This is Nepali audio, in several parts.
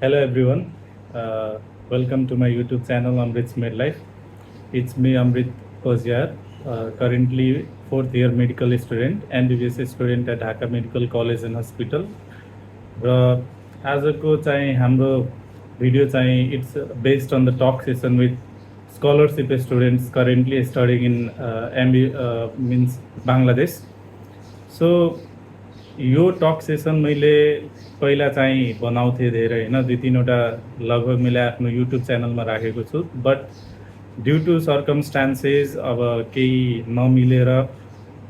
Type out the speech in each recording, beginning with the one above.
Hello everyone. Welcome to my YouTube channel Amrit's Medlife. It's me Amrit Koziar, currently fourth year medical student, MBBS student at Dhaka Medical College and Hospital. र आजको चाहिँ हाम्रो भिडियो चाहिँ it's based on the talk session with scholarship students currently studying in MB means Bangladesh. So यो टक सेसन मैले पहिला चाहिँ बनाउँथेँ धेरै होइन, 2-3वटा लगभग मैले आफ्नो युट्युब च्यानलमा राखेको छु. बट ड्यु टु सर्कमस्टान्सेस अब केही नमिलेर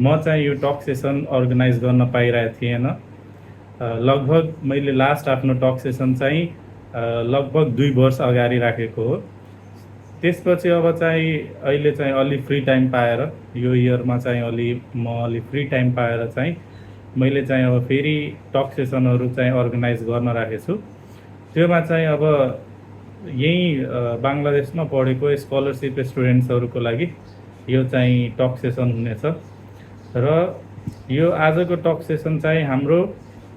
म चाहिँ यो टक सेसन अर्गनाइज गर्न पाइरहेको थिएन. लगभग मैले लास्ट आफ्नो टक सेसन चाहिँ लगभग 2 वर्ष अगाडि राखेको हो. त्यसपछि अब चाहिँ अहिले चाहिँ अलि फ्री टाइम पाएर यो इयरमा चाहिँ अलि फ्री टाइम पाएर चाहिँ मैले चाहिँ अब फेरि टक सेसनहरू चाहिँ अर्गनाइज गर्न राखेको छु. त्योमा चाहिँ अब यहीँ बङ्गलादेशमा पढेको स्कलरसिप स्टुडेन्ट्सहरूको लागि यो चाहिँ टक सेसन हुनेछ. र यो आजको टक सेसन चाहिँ हाम्रो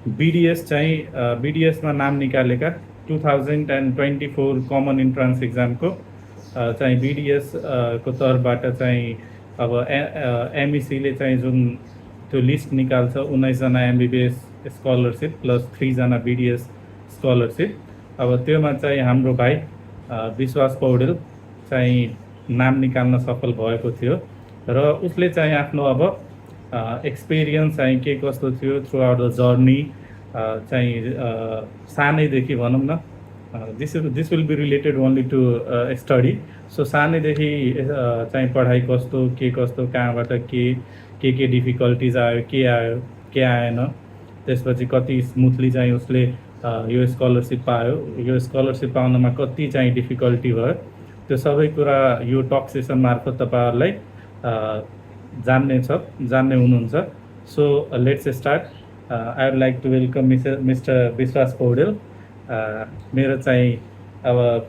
बिडिएस चाहिँ बिडिएसमा नाम निकालेका 2024 कमन इन्ट्रान्स एक्जामको चाहिँ बिडिएस को तर्फबाट चाहिँ अब एमइसीले चाहिँ जुन त्यो लिस्ट निकाल्छ 19जना एमबिबिएस स्कलरसिप प्लस 3जना बिडिएस स्कलरसिप. अब त्योमा चाहिँ हाम्रो भाइ विश्वास पौडेल चाहिँ नाम निकाल्न सफल भएको थियो र उसले चाहिँ आफ्नो अब एक्सपिरियन्स चाहिँ के कस्तो थियो थ्रु आउट द जर्नी चाहिँ सानैदेखि भनौँ न, this will be related only to study. So सानैदेखि चाहिँ पढाइ कस्तो के कस्तो कहाँबाट के डिफिकल्टिज आयो के आएन, त्यसपछि कति स्मुथली चाहिँ उसले यो स्कलरसिप पायो, यो स्कलरसिप पाउनमा कति चाहिँ डिफिकल्टी भयो, त्यो सबै कुरा यो टक सेसन मार्फत तपाईँहरूलाई जान्ने हुनुहुन्छ. So let's start. I would like to welcome mister Bishwas Paudel. मेरो चाहिँ अब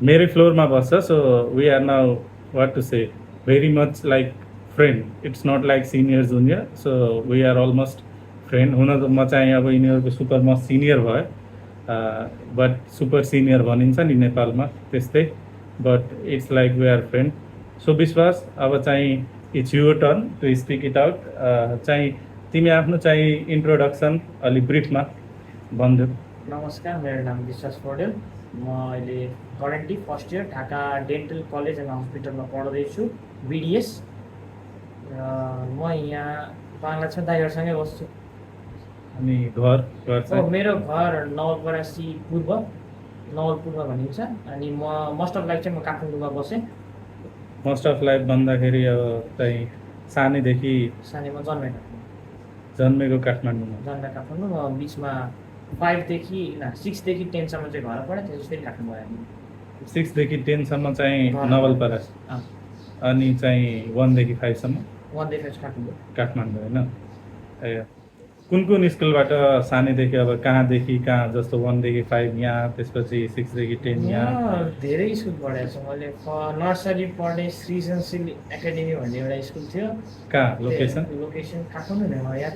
मेरै फ्लोरमा बस्छ. So we are now what to say very much like friend. It's not like senior junior. So we are almost friend. हुन त म चाहिँ अब यिनीहरूको सुपर मस्ट सिनियर भयो, बट सुपर सिनियर भनिन्छ नि नेपालमा त्यस्तै, but it's like we are friend. So Bishwas, अब चाहिँ it's your turn to speak it out. चाहिँ तिमी आफ्नो चाहिँ इन्ट्रोडक्सन अलि ब्रिफमा भनिदेऊ. नमस्कार, मेरो नाम विश्वास पौडेल. म अहिले currently first year Dhaka dental college and हस्पिटलमा पढ्दैछु बिडिएस. र म यहाँ बङ्गलादेशमा दाइहरूसँगै बस्छु. अनि घर चाहिँ मेरो घर नवलपरासी नवलपुरमा भनिन्छ. अनि म मोस्ट अफ लाइफ चाहिँ म काठमाडौँमा बसेँ. मोस्ट अफ लाइफ भन्दाखेरि अब चाहिँ सानैदेखि सानैमा जन्मेको काठमाडौँमा. काठमाडौँ. म बिचमा 5देखि 6देखि 10सम्म चाहिँ घर पढेँ, त्यसपछि फेरि काठमाडौँ आएँ. 6देखि 10सम्म चाहिँ नवलपरासी, अनि चाहिँ 1देखि 5सम्म काठमाडौँ होइन. ए, कुन स्कुलबाट सानैदेखि अब कहाँदेखि कहाँ, जस्तो 1देखि 5 यहाँ, त्यसपछि 6देखि 10 यहाँ? धेरै स्कुल पढेको छु मैले. नर्सरी पढ्ने सृजनशील एकाडेमी भन्ने एउटा स्कुल थियो. कहाँ लोकेसन काठमाडौँ नै, मलाई याद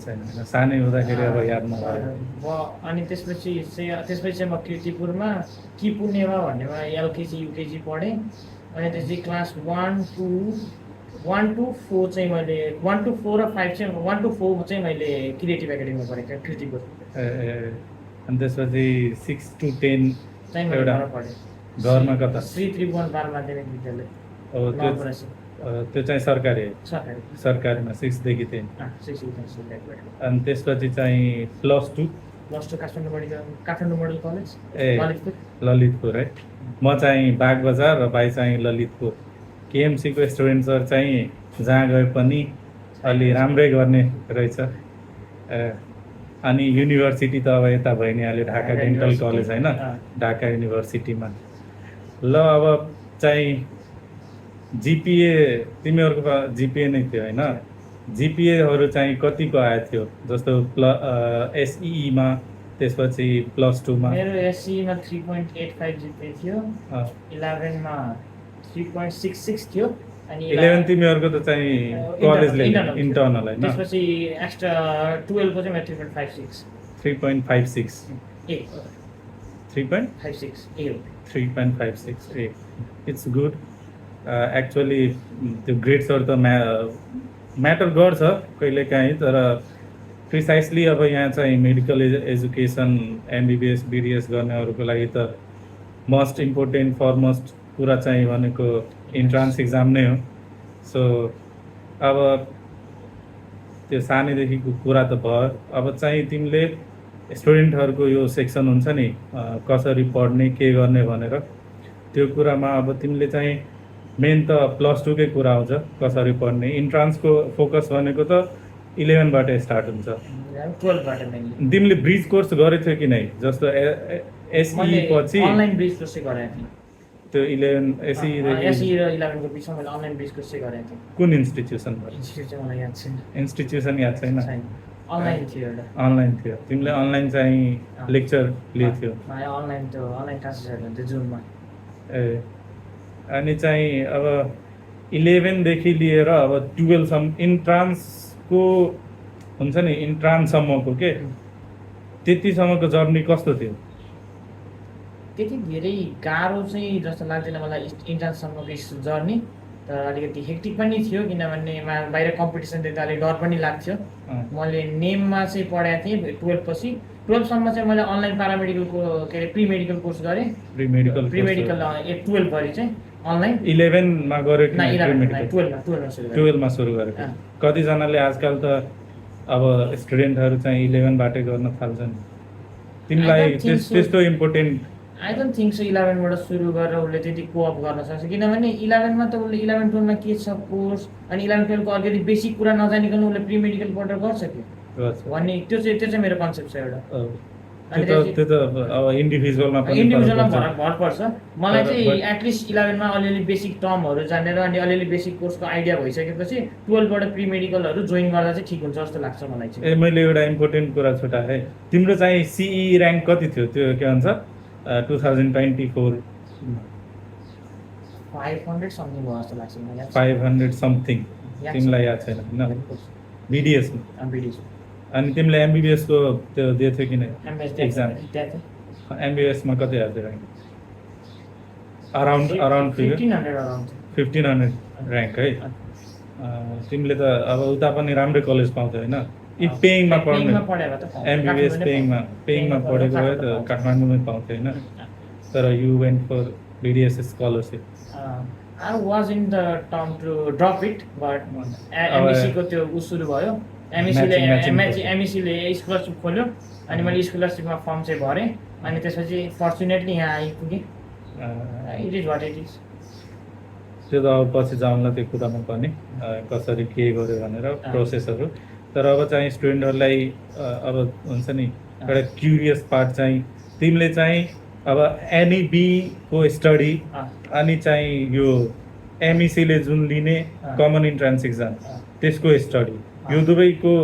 छैन. सानै हुँदाखेरि अब याद नभयो. अनि त्यसपछि चाहिँ म किर्तिपुरमा किपुनेवा भन्नेमा एलकेजी युकेजी पढेँ. अनि त्यसपछि क्लास 1 to 4 चाहिँ मैले 1 to 4 र 5 चाहिँ 1 to 4 चाहिँ मैले क्रिएटिभ एकाडेमीमा पढेँ किर्तिपुर. अनि त्यसपछि 6 to 10 चाहिँ मैले पढेँ. घरमा कता? श्री त्रिभुवन बाल माध्यमिक विद्यालय. त्यो चाहिँ सरकारीमा 6देखि 10. अनि त्यसपछि चाहिँ plus two Kathmandu model college Lalitpur है. म चाहिँ बागबजार र भाइ चाहिँ ललितपुर. केएमसीको स्टुडेन्ट्सहरू चाहिँ जहाँ गए पनि अलि राम्रै गर्ने रहेछ. अनि युनिभर्सिटी त अब यता भइ नै हाल्यो, ढाका डेन्टल कलेज होइन, ढाका युनिभर्सिटीमा. ल अब चाहिँ जिपिए, तिमीहरूको जिपिए नै थियो होइन? जिपिएहरू चाहिँ कतिको आएको थियो, जस्तो एसईमा, त्यसपछि प्लस टूमा? मेरो एसईमा 3.85 जिपिए थियो. 11मा 3.66 थियो. अनि 11 तिमीहरूको त चाहिँ कलेजले इन्टर्नल होइन? त्यसपछि एक्स्ट्रा 12 को चाहिँ 3.56. 3.56. 3.56 A 3.56 A. It's good. Actually, त्यो ग्रेड्सहरू त म्याटर गर्छ कहिलेकाहीँ, तर प्रिसाइसली अब यहाँ चाहिँ मेडिकल एजुकेसन एमबिबिएस बिडिएस गर्नेहरूको लागि त मोस्ट इम्पोर्टेन्ट फरमोस्ट कुरा चाहिँ भनेको इन्ट्रान्स इक्जाम नै हो. सो अब त्यो सानैदेखिको कुरा त भयो. अब चाहिँ तिमीले स्टुडेन्टहरूको यो सेक्सन हुन्छ नि कसरी पढ्ने के गर्ने भनेर, त्यो कुरामा अब तिमीले चाहिँ मेन त +2 कै कुरा आउँछ कसरी पढ्ने. इन्ट्रान्सको फोकस भनेको त 11 बाटै स्टार्ट हुन्छ. 12 बाट मेनली तिमीले ब्रिज कोर्स गरेको थियो कि नै? जस्तो एसई पछि अनलाइन ब्रिज कोर्स गरेको थिएँ. त्यो 11 एसई एसई र 11 को बिचमा मैले अनलाइन ब्रिज कोर्स गरेको थिएँ. कुन इन्स्टिट्युसनबाट? इन्स्टिट्युट चाहिँ मलाई याद छैन. इन्स्टिट्युसन याद छैन? अनलाइन थियो एउटा. अनलाइन थियो. तिमीले अनलाइन चाहिँ लेक्चर लिएको थियो? अनलाइन त्यो अनलाइन क्लासेसहरू हुन्थ्यो जुममा. ए अनि चाहिँ अब 11 देखि लिएर अब 12 सम्म इन्ट्रान्सको हुन्छ नि, इन्ट्रान्ससम्मको के त्यतिसम्मको जर्नी कस्तो थियो? त्यति धेरै गाह्रो चाहिँ जस्तो लाग्दैन मलाई इन्ट्रान्ससम्मको जर्नी, तर अलिकति हेक्टिक पनि थियो किनभने बाहिर कम्पिटिसन देख्दा अलिक डर पनि लाग्थ्यो. मैले नेममा चाहिँ पढाएको थिएँ 12 पछि. 12 सम्म चाहिँ मैले अनलाइन प्यारामेडिकलको के अरे प्री मेडिकल कोर्स गरेँ. प्री मेडिकल 12 भरि चाहिँ अनलाइन. 11 मा गरे कि 12 मा सुरु गरेको? कतिजनाले आजकल त अब स्टुडेन्टहरू चाहिँ 11 बाटै गर्न थाल्छन्. तिमीलाई त्यस्तो important I don't think so 11 बाट सुरु गरेर उसले त्यति कोअप गर्न सक्छ, किनभने 11 मा त उसले 11 12 मा के छ कोर्स अनि 11 12 को अलिकति बेसिक कुरा नजानिकन उसले प्री मेडिकल पढेर गर्छ कि भन्ने त्यो चाहिँ मेरो कन्सेप्ट छ एउटा. त्यो त अब इन्डिभिजुअलमा भर पर्छ. मलाई चाहिँ एटलिस्ट 11 मा अलिअलि बेसिक टर्महरू जानेर अनि अलिअलि बेसिक कोर्सको आइडिया भइसकेपछि 12 बाट प्री मेडिकलहरू जोइन गर्दा चाहिँ ठिक हुन्छ जस्तो लाग्छ मलाई चाहिँ. मैले एउटा इम्पोर्टेन्ट कुरा छुटाएँ. तिम्रो चाहिँ सिई र्याङ्क कति थियो? त्यो के भन्छ 2024 500 समथिङ भयो जस्तो लाग्छ मलाई. 500 समथिङ. तिमीलाई याद छैन हैन? बिडिएसमा. अनि तिमीले एमबिबिएस को त्यो दिएको थियो कि नै एक्जाम? एमबिबिएस मा कति आयो र्याङ्क? अराउन्ड 1500 र्याङ्क है. तिमीले त अब उता पनि राम्रै कलेज पाउँथ्यौ हैन? पेइङमा पढ्ने एमबिबिएस पेइङमा पढेको भए त काठमाडौँमै पाउँथ्यो हैन? तर you went for BDS scholarship. I was in the term to drop it, but MSc को त्यो सुरु भयो. एमएससीले स्कलरसिप खोल्यो अनि मैले स्कलरसिपमा फर्म चाहिँ भरेँ अनि त्यसपछि फर्चुनेटली यहाँ आइपुगेँ. It is what it is. त्यो त अब पछि जाउँला त्यो कुरामा पनि कसरी के गर्यो भनेर प्रोसेसहरू. तर अब चाहिँ स्टुडेन्टहरूलाई अब हुन्छ नि एउटा क्युरियस पार्ट चाहिँ तिमीले चाहिँ अब एनइबी को स्टडी अनि चाहिँ यो एमइसीले जुन लिने कमन इन्ट्रान्स इक्जाम त्यसको स्टडी, यो दुवैको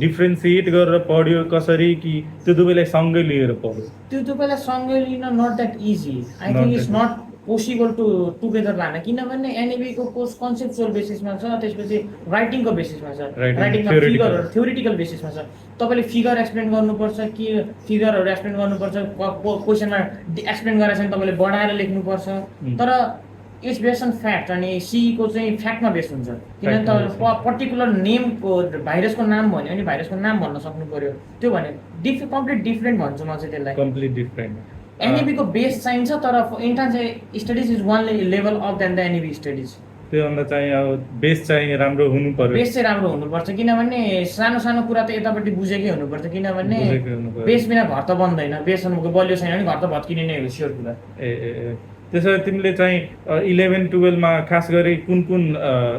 डिफ्रेन्सिएट गरेर पढ्यो कसरी कि त्यो दुवैलाई सँगै लिएर पढ्यो? त्यो दुवैलाई सँगै लिन not that easy. I think it's not possible to together लान, किनभने एनइबीको कोर्स कन्सेप्चुअल बेसिसमा छ, त्यसपछि राइटिङको बेसिसमा छ. राइटिङमा फिगरहरू थ्योरिटिकल बेसिसमा छ. तपाईँले फिगर एक्सप्लेन गर्नुपर्छ कि फिगरहरू एक्सप्लेन गर्नुपर्छ, क्वेसनमा एक्सप्लेन गरेर चाहिँ तपाईँले बढाएर लेख्नुपर्छ. तर इट्स बेस्ड अन फ्याक्ट अनि सीको चाहिँ फ्याक्टमा बेस्ड हुन्छ. किनभने तपाईँले पर्टिकुलर नेमको भाइरसको नाम भन्यो भने भाइरसको नाम भन्न सक्नु पर्यो. त्यो भने कम्प्लिट डिफ्रेन्ट भन्छु म चाहिँ त्यसलाई. Complete different. एनइबीको बेस चाहिन्छ तर entrance studies is one level of then the NEB studies. त्योभन्दा चाहिँ अब बेस चाहिँ राम्रो हुनु पर्यो. बेस चाहिँ राम्रो हुनुपर्छ, किनभने सानो सानो कुरा त यतापट्टि बुझेकै हुनुपर्छ, किनभने बेस बिना घर त बन्दैन. बेस बलियो छैन भने घर त भत्किने नै हो स्योर कुरा. त्यसो भए तिमीले चाहिँ 11-12 मा खास गरी कुन कुन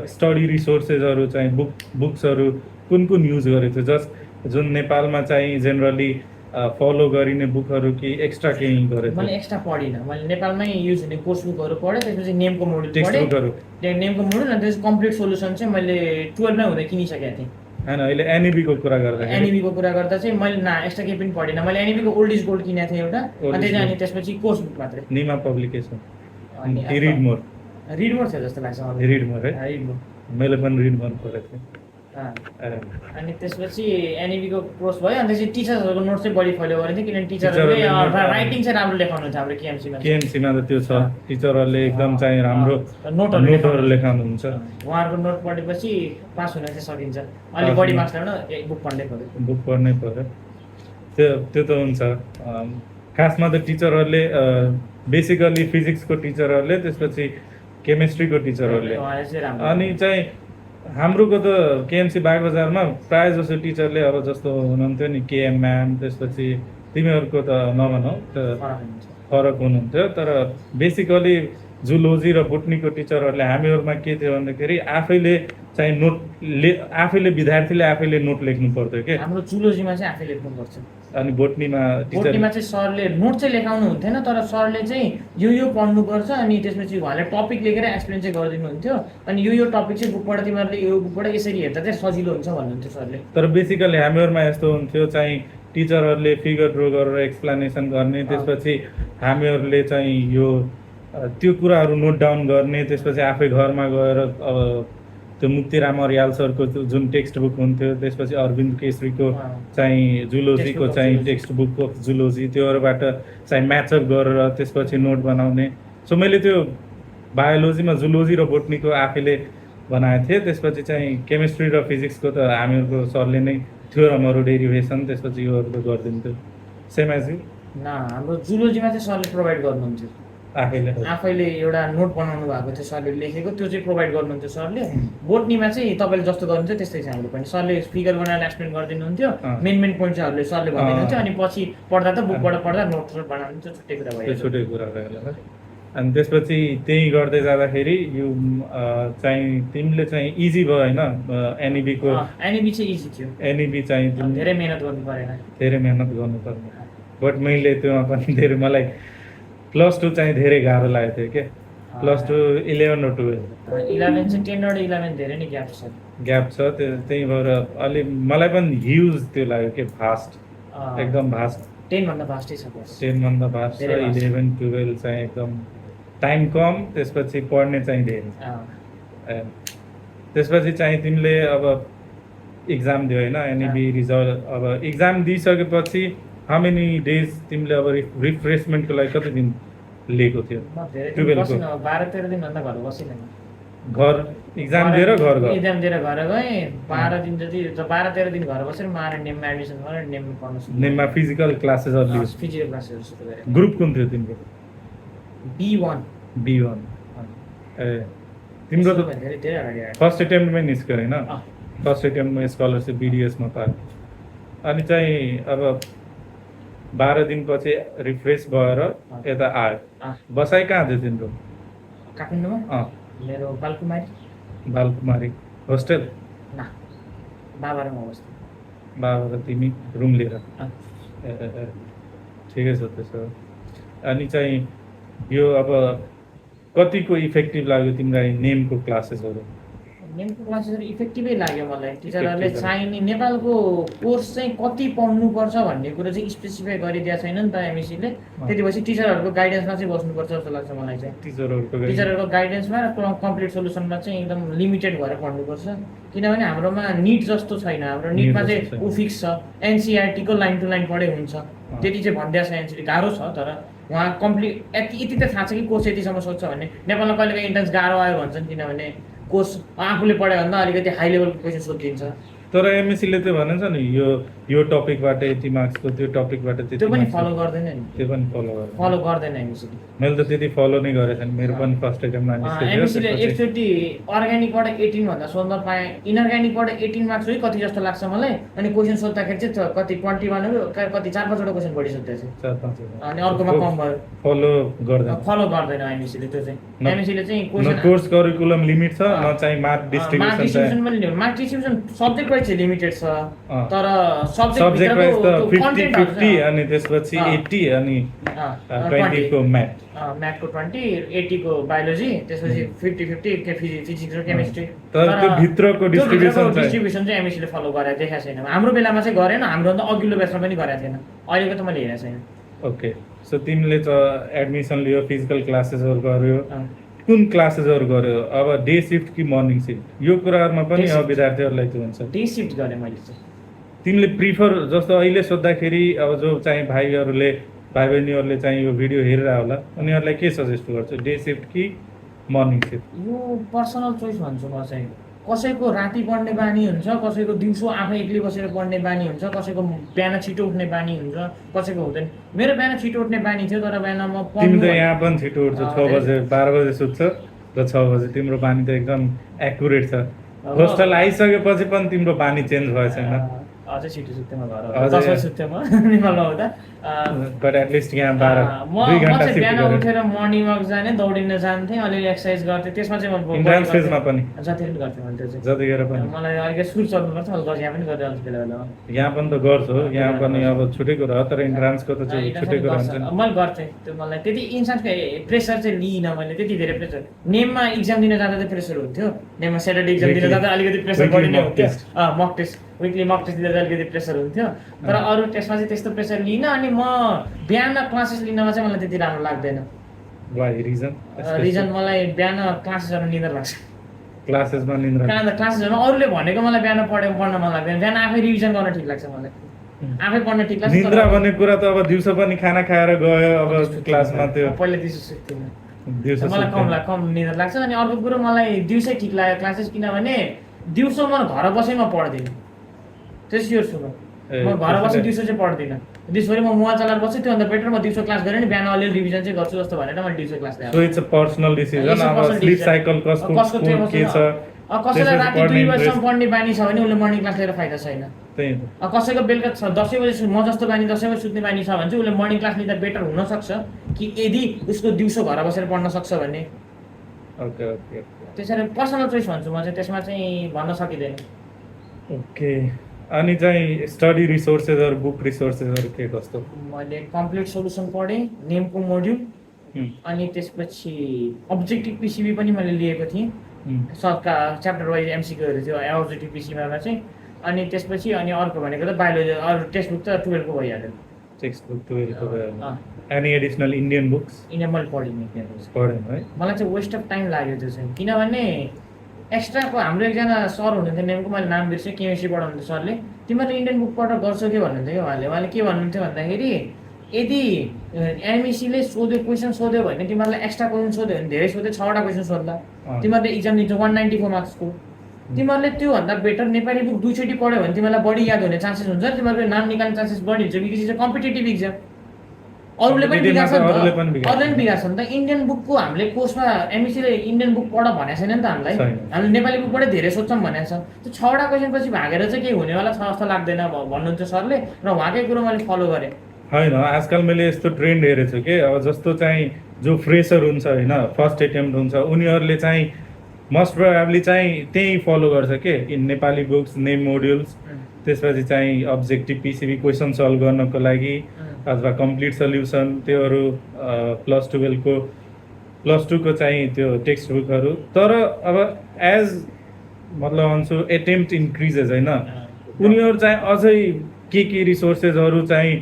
स्टडी रिसोर्सेसहरू चाहिँ बुक्सहरू कुन कुन युज गरेको थियो? जस्ट जुन नेपालमा चाहिँ जेनरली फलो गरिने बुकहरू कि एक्स्ट्रा केही गरेको? मैले एक्स्ट्रा पढिनँ. मैले नेपालमै युज हुने कोर्स बुकहरू पढेँ, त्यसपछि नेमको मोडुल पढेँ. नेमको मोडुल अनि त्यसपछि कम्प्लिट सोल्युसन चाहिँ मैले 12 मै हुँदै किनिसकेको थिएँ. हैन अहिले एनइबीको कुरा गर्दा चाहिँ मैले एक्स्ट्रा केही पनि पढिनँ. मैले एनइबीको ओल्ड इज गोल्ड किनेको थिएँ एउटा, अनि त्यसपछि कोर्स बुक मात्रै. निमा पब्लिकेसन रिड मोर थियो जस्तो लाग्छ मलाई. रिड मोर है. मैले पनि रिड मोर पढेको थिएँ. अनि त्यसपछि एनइबीको कोर्स भयो अनि त्यसपछि टिचर्सहरूको नोट चाहिँ बढी फलो गरेको थियो किनभने टिचरहरूले टिचरहरूले note- राइटिङ चाहिँ राम्रो लेखाउनुहुन्छ हाम्रो केएमसीमा केएमसीमा त त्यो छ टिचरहरूले एकदम चाहिँ राम्रो नोटहरू नोटहरू लेखाउनुहुन्छ उहाँहरूको नोट पढेपछि पास हुन चाहिँ सकिन्छ अलि बढी मार्क्स ल्याउन बुक पढ्नै पऱ्यो बुक पढ्नै पर्यो त्यो त हुन्छ खासमा त टिचरहरूले बेसिकल्ली फिजिक्सको टिचरहरूले त्यसपछि केमिस्ट्रीको टिचरहरूले उहाँले चाहिँ राम्रो अनि चाहिँ हाम्रोको त केएमसी बागबजारमा प्रायः जसो टिचरले अब जस्तो हुनुहुन्थ्यो नि केएम म्याम त्यसपछि तिमीहरूको त नभनौ फरक हुन्छ फरक हुनुहुन्थ्यो तर बेसिकली जुलोजी र बोटनीको टिचरहरूले हामीहरूमा के थियो भन्दाखेरि आफैले चाहिँ आफैले विद्यार्थीले आफैले नोट लेख्नु पर्थ्यो के हाम्रो जुलोजीमा चाहिँ आफै लेख्नुपर्छ अनि बोटनीमा टिचर बोटनीमा चाहिँ सरले नोट चाहिँ लेखाउनु हुन्थेन तर सरले चाहिँ यो पढ्नुपर्छ अनि त्यसपछि उहाँले टपिक लेखेर एक्सप्लेन चाहिँ गरिदिनुहुन्थ्यो अनि यो टपिक चाहिँ बुकबाट तिमीहरूले यो बुकबाट यसरी हेर्दा चाहिँ सजिलो हुन्छ भन्नुहुन्थ्यो सरले तर बेसिकली हामीहरूमा यस्तो हुन्थ्यो चाहिँ टिचरहरूले फिगर ड्र गरेर एक्सप्लेनेसन गर्ने त्यसपछि हामीहरूले चाहिँ यो त्यो कुराहरू नोट डाउन गर्ने त्यसपछि आफै घरमा गएर अब त्यो मुक्तिराम अर्याल सरको जुन टेक्स्ट बुक हुन्थ्यो त्यसपछि अरविन्द केसरीको चाहिँ जुलोजीको चाहिँ टेक्स्ट बुक अफ जुलोजी त्योहरूबाट चाहिँ म्याचअप गरेर त्यसपछि नोट बनाउने सो मैले त्यो बायोलोजीमा जुलोजी र बोटनीको आफैले बनाएको थिएँ त्यसपछि चाहिँ केमिस्ट्री र फिजिक्सको त हामीहरूको सरले नै थ्योरमहरू डेरिभेसन त्यसपछि योहरू त गरिदिन्थ्यो सेम एज यु न हाम्रो जुलोजीमा चाहिँ सरले प्रोभाइड गर्नुहुन्थ्यो आफैले एउटा नोट बनाउनु भएको थियो सरले लेखेको त्यो चाहिँ प्रोभाइड गर्नुहुन्थ्यो सरले बोटनीमा चाहिँ तपाईँले जस्तो गर्नुहुन्थ्यो त्यस्तै छ हाम्रो पनि सरले फिगर बनाएर एक्सप्लेन गरिदिनुहुन्थ्यो मेन पोइन्ट्सहरूले सरले भनिदिनुहुन्थ्यो अनि पछि पढ्दा त बुकबाट पढ्दा नोट बनाउनु छुट्टै कुरा भयो छुट्टै कुरा भयो अनि त्यसपछि त्यही गर्दै जाँदाखेरि यो चाहिँ तिमीले चाहिँ इजी भयो होइन एनइबीको एनइबी चाहिँ इजी थियो एनइबी चाहिँ धेरै मेहनत गर्नु परेन धेरै मेहनत गर्नु पर्ने बट मैले त्योमा पनि धेरै मलाई +2 चाहिँ धेरै गाह्रो लागेको थियो क्या +2 11 र 12 11 चाहिँ 10 र 11 धेरै नै ग्याप छ त्यही भएर अलि मलाई पनि ह्युज त्यो लाग्यो कि फास्ट एकदम फास्ट 10 भन्दा फास्टै छ बस 10 भन्दा फास्ट छ 11 12 चाहिँ एकदम टाइम कम त्यसपछि पढ्ने चाहिँ धेरै त्यसपछि चाहिँ तिमीले अब इक्जाम दियो होइन एनइबी रिजल्ट अब इक्जाम दिइसकेपछि हाउ मेनी डेज तिमीले अब रिफ्रेसमेन्टको लागि कति दिन लिएको थियो 12-13 दिन भन्दा घर बसिन घर इक्जाम दिएर घर इक्जाम दिएर घर गएँ 12 दिन जति 12-13 दिन घर बसेर म आएर नेममा एडमिसन गरेर नेममा पढ्न सुरु नेममा फिजिकल क्लासेसहरु लियो फिजिकल क्लासेसहरु सुरु गरेँ ग्रुप कुन थियो तिम्रो B1 ए तिम्रो त धेरै अगाडि आयो फर्स्ट अटेम्प्टमै निस्क्यो हैन फर्स्ट अटेम्प्टमा स्कलरशिप BDS मा पाए अनि चाहिँ अब 12 दिनपछि रिफ्रेश भएर यता आयो बसाइ कहाँ थियो तिम्रो काठमाडौँमा मेरो बालकुमारी होस्टेल ना बाबामा बस्थे बाबा र तिमी रुम लिएर ठिकै छ त्यसो अनि चाहिँ यो अब कतिको इफेक्टिभ लाग्यो तिमीलाई नेमको क्लासेसहरु नेमको क्लासेसहरु इफेक्टिभै लाग्यो मलाई टिचरहरुले चाहिने नेपालको कोर्स चाहिँ कति पढ्नुपर्छ भन्ने कुरा चाहिँ स्पेसिफाई गरिदिया छैन नि त एमएससी ले त्यति भएपछि टिचरहरुको गाइडेन्समा चाहिँ बस्नुपर्छ जस्तो लाग्छ मलाई चाहिँ टिचरहरुको गाइडेन्समा र कम्प्लिट सोलुसनमा चाहिँ एकदम लिमिटेड भएर पढ्नुपर्छ किनभने हाम्रोमा नीट जस्तो छैन हाम्रो नीटमा चाहिँ उ फिक्स छ एनसीईआरटी को लाइन टु लाइन पढे हुन्छ त्यति चाहिँ भन्दै छ एनसीईआरटी गाह्रो छ तर वहाँ कम्प्लिट यति त थाहा छ कि कोर्स यतिसम्म सोध्छ भन्ने नेपालमा कहिलेकाहीँ इन्ट्रान्स गाह्रो आयो भन्छन् किनभने कोर्स आफूले पढायो भन्दा अलिकति हाई लेभलको क्वेसन सोधिदिन्छ तर एमएससी ले त भन्छ नि यो टपिकबाट यति मार्क्सको त्यो टपिकबाट त्यति त्यो पनि फलो गर्दैन नि त्यो पनि फलो गर्दैन एमएससी मैले त त्यति फलो नै गरेको छैन मेरो पनि फर्स्ट अटेम्पमा निस्क्यो एमएससी ले एकचोटी अर्ग्यानिकबाट 18 भन्दा सोध्न पाए इनअर्ग्यानिकबाट 18 मार्क्स हो कति जस्तो लाग्छ मलाई अनि क्वेसन सोध्दाखेरि चाहिँ कति 21 हो कति 4-5 वटा क्वेसन पढि सोध्दैछ 4-5 अनि अर्कोमा कम भयो फलो गर्दैन एमएससी ले त्यो चाहिँ एमएससी ले चाहिँ क्वेसन कोर्स करिकुलम लिमिट छ न चाहिँ मार्क डिस्ट्रिब्युसन पनि मार्क डिस्ट्रिब्युसन सब्जेक्ट वाइज चाहिँ लिमिटेड छ तर सब्जेक्ट वाइज त 50 अनि त्यसपछि 80 अनि 20 को म्याथको 20 80 को बायोलोजी त्यसपछि 50 के फिजिक्स र केमिस्ट्री तर त्यो भित्रको डिस्ट्रिब्युसन चाहिँ एमएससी ले फलो गरेर देखाएको छैन हाम्रो बेलामा चाहिँ गरेन हाम्रो भन्दा अघिल्लो ब्याचमा पनि गरेको थिएन अहिलेको त मैले हेरेको छैन ओके सो तिमीले त एडमिसन लियो फिजिकल क्लासेसहरु गर्यो कुन क्लासेसहरू गर्यो अब डे सिफ्ट कि मर्निङ सिफ्ट यो कुराहरूमा पनि Day अब shift. विद्यार्थीहरूलाई त्यो हुन्छ डे सिफ्ट गरेँ मैले चाहिँ। तिमीले प्रिफर जस्तो अहिले सोद्धाखेरि अब जो चाहिँ भाइ बहिनीहरूले चाहिँ यो भिडियो हेरेर होला उनीहरूलाई के सजेस्ट गर्छु डे सिफ्ट कि मर्निङ सिफ्ट यो पर्सनल चोइस भन्छु म चाहिँ। कसैको राति पढ्ने बानी हुन्छ, कसैको दिउँसो आफै एक्लै बसेर पढ्ने बानी हुन्छ, कसैको बिहान छिटो उठ्ने बानी हुन्छ, कसैको हुँदैन। मेरो बिहान छिटो उठ्ने बानी थियो, तर बिहान म तिमी त पढ्नु यहाँ पनि छिटो उठ्छ 6 बजे 12 बजे सुत्छ र 6 बजे तिम्रो बानी त एकदम एक्युरेट छ होस्टेल आइसकेपछि पनि तिम्रो बानी चेन्ज भएको छैन अझै छिटो सुत्थेँ म घर अझै- 10 बजे सुत्थेँ म नेपालमा हुँदा। बट एटलिस्ट यहाँ 12 म 2 म घन्टा चाहिँ सिफ्ट बिहान गरेर उठेर मर्निङ वक जाने, दौडिन जान्थेँ, अलिअलि एक्सर्साइज गर्थेँ। त्यसमा चाहिँ म इन्ट्रान्स फेजमा पनि जति पनि गर्थेँ मैले त्यो चाहिँ। जतिखेर पनि मलाई अलिकति सुर चल्नुपर्छ, मैले गर्छु, यहाँ पनि गरिरहेको छु बेला बेलामा। यहाँ पनि त गर्छु यहाँ पनि अब छुटेको रह तर इन्ट्रान्सको त चाहिँ छुटेको रहन्छ नि मैले गर्थेँ त्यो। मलाई त्यति इन्सानको प्रेसर चाहिँ लिइनँ मैले, त्यति धेरै प्रेसर। नेममा इक्जाम दिन जाँदा चाहिँ प्रेसर हुन्थ्यो, नेममा स्याटरडे इक्जाम दिन Weekly- जाँदा अलिकति प्रेसर weekly बढी नै mock हुन्थ्यो। test. मक टेस्ट, विकली मक टेस्ट दिँदा चाहिँ अलिकति प्रेसर हुन्थ्यो। तर अरू टेस्टमा चाहिँ त्यस्तो प्रेसर लिइनँ। अनि म बिहान क्लासेस लिनमा चाहिँ मलाई त्यति राम्रो लाग्दैन। वाइ रिजन रिजन मलाई बिहान क्लासेसहरू निन्द्रा लाग्छ। क्लासेसमा निन्द्रा कारण त क्लासेसहरू अरूले भनेको मलाई बिहान पढ्न मन लाग्दैन, बिहान आफै रिभिजन गर्न ठिक लाग्छ मलाई, आफै पढ्न ठिक लाग्छ। निन्द्रा भन्ने कुरा त अब दिउँसो पनि खाना खाएर गयो अब क्लासमा त्यो पहिला दिउँसो सुत्थेँ दिउँसो मलाई कम निद्रा लाग्छ। अनि अर्को कुरो मलाई दिउँसै ठिक लाग्यो क्लासेस, किनभने दिउँसो म घर बसेमा पढ्दिनँ, त्यो स्योर छु म। म घर बसेर दिउँसो चाहिँ पढ्दिनँ, दिउँसोभरि म मोबाइल चलाएर बस्छु। त्योभन्दा बेटर म दिउँसो क्लास गरेँ नि बिहान अलिअलि रिभिजन चाहिँ गर्छु जस्तो भनेर मैले दिउँसो class so it's a personal decision अब स्लिप साइकल कसको के छ कसैलाई राति 2 बजीसम्म पढ्ने बानी छ भने उसले मर्निङ क्लास लिएर फाइदा छैन। त्यही त कसैको बेलुका 10 बजे म जस्तो बानी 10 बजे सुत्ने बानी छ भने चाहिँ उसले मर्निङ क्लास लिँदा बेटर हुनसक्छ कि यदि उसको दिउँसो घर बसेर पढ्न सक्छ भने। ओके ओके त्यसरी पर्सनल चोइस भन्छु म चाहिँ, त्यसमा चाहिँ भन्न सकिँदैन। ओके अनि चाहिँ स्टडी रिसोर्सेसहरू बुक रिसोर्सेसहरू के कस्तो मैले कम्प्लिट सोल्युसन पढेँ, नेमको मोड्युल, हुँ, अनि त्यसपछि अब्जेक्टिभ पिसिबी पनि मैले लिएको थिएँ। हुँ, सबका च्याप्टर वाइज एमसिक्यूहरू थियो अब्जेक्टिभ पिसिबीमा चाहिँ। अनि त्यसपछि अनि अर्को भनेको त बायोलोजी, अरू टेक्स्ट बुक त 12 को भइहाल्यो। टेक्स्ट बुक 12 को भयो अँ, एनी एडिसनल इन्डियन बुक्स यिनीहरू मैले पढिनँ त्यहाँ। पढेन है मलाई चाहिँ वेस्ट अफ टाइम लाग्यो त्यो चाहिँ, किनभने एक्स्ट्राको हाम्रो एकजना सर हुनुहुन्थ्यो नेमको, मैले नाम बिर्सेँ, केमिस्ट्री पढाउनुहुन्थ्यो सरले। तिमीहरूले इन्डियन बुक पढेर गर्छौ के भन्नुहुन्थ्यो कि उहाँले के भन्नुहुन्थ्यो भन्दाखेरि यदि एमइसीले क्वेसन सोध्यो भने तिमीहरूलाई एक्स्ट्रा क्वेसन सोध्यो भने धेरै सोध्यो 6वटा क्वेसन सोध्ला, तिमीहरूले इक्जाम दिन्छौ 194 मार्क्सको। तिमीहरूले त्योभन्दा बेटर नेपाली बुक 2 चोटि पढ्यो भने तिमीलाई बढी याद हुने चान्सेस हुन्छ, तिमीहरूको नाम निकाल्ने चान्सेस बढी हुन्छ, because is a competitive exam. अरूले पनि बिगार्छ नि त, अरूले पनि बिगार्छ नि त। इन्डियन बुकको हामीले कोर्समा एमइसीले इन्डियन बुक पढ भनेको छैन नि त हामीलाई, हामीले नेपाली बुकबाटै धेरै सोध्छौँ भनेको छ। त्यो 6वटा क्वेसन पछि भागेर चाहिँ केही हुनेवाला छ जस्तो लाग्दैन भन्नुहुन्थ्यो सरले, र उहाँकै कुरो मैले फलो गरेँ। होइन आजकल मैले यस्तो ट्रेन्ड हेरेको छु कि अब जस्तो चाहिँ जो फ्रेसर हुन्छ होइन फर्स्ट एटेम्प्ट हुन्छ उनीहरूले चाहिँ मस्ट प्रोबेबली चाहिँ त्यही फलो गर्छ के in Nepali books name modules, त्यसपछि चाहिँ अब्जेक्टिभ पिसिबी क्वेसन सल्भ गर्नको लागि अथवा कम्प्लिट सल्युसन त्योहरू प्लस टूको चाहिँ त्यो टेक्स्ट बुकहरू। तर अब एज मतलब भन्छु एटेम्प्ट इन्क्रिजेस होइन उनीहरू चाहिँ अझै के रिसोर्सेसहरू चाहिँ